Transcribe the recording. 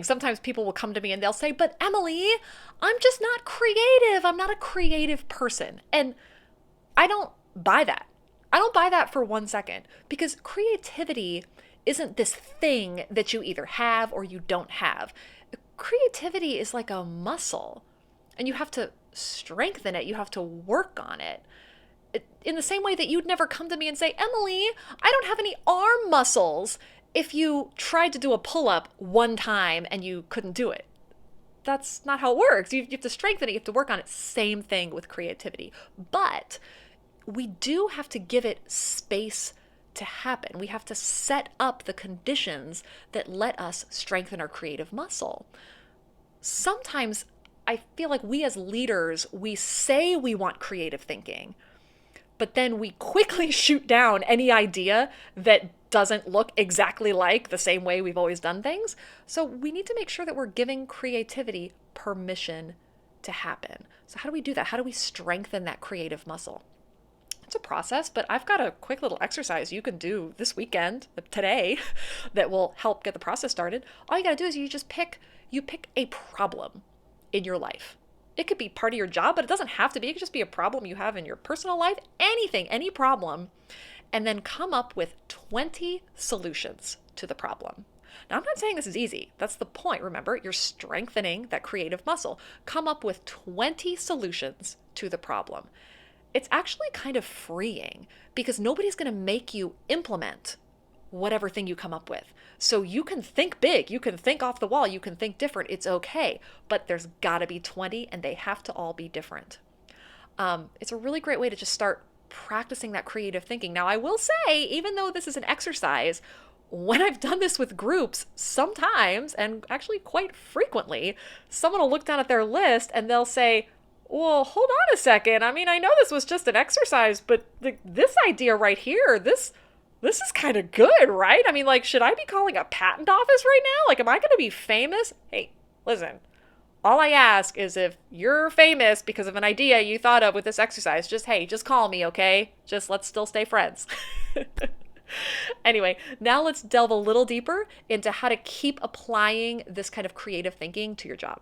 Sometimes people will come to me and they'll say, but Emily, I'm just not creative. I'm not a creative person. And I don't buy that. I don't buy that for 1 second, because creativity isn't this thing that you either have or you don't have. Creativity is like a muscle, and you have to strengthen it. You have to work on it. In the same way that you'd never come to me and say, Emily, I don't have any arm muscles, if you tried to do a pull up one time and you couldn't do it. That's not how it works. You have to strengthen it, you have to work on it. Same thing with creativity. But we do have to give it space to happen. We have to set up the conditions that let us strengthen our creative muscle. Sometimes I feel like we as leaders, we say we want creative thinking, but then we quickly shoot down any idea that doesn't look exactly like the same way we've always done things. So we need to make sure that we're giving creativity permission to happen. So how do we do that? How do we strengthen that creative muscle? It's a process, but I've got a quick little exercise you can do this weekend, today, that will help get the process started. All you got to do is you pick a problem in your life. It could be part of your job, but it doesn't have to be. It could just be a problem you have in your personal life, anything, any problem, and then come up with 20 solutions to the problem. Now, I'm not saying this is easy. That's the point. Remember, you're strengthening that creative muscle. Come up with 20 solutions to the problem. It's actually kind of freeing, because nobody's going to make you implement whatever thing you come up with. So you can think big, you can think off the wall, you can think different. It's okay, but there's got to be 20, and they have to all be different. It's a really great way to just start practicing that creative thinking. Now, I will say, even though this is an exercise, when I've done this with groups, sometimes, and actually quite frequently, someone will look down at their list and they'll say, well, hold on a second. I mean, I know this was just an exercise, but this idea right here, this is kind of good, right? I mean, like, should I be calling a patent office right now? Like, am I going to be famous? Hey, listen, all I ask is, if you're famous because of an idea you thought of with this exercise, just call me, okay? Just let's still stay friends. Anyway, now let's delve a little deeper into how to keep applying this kind of creative thinking to your job.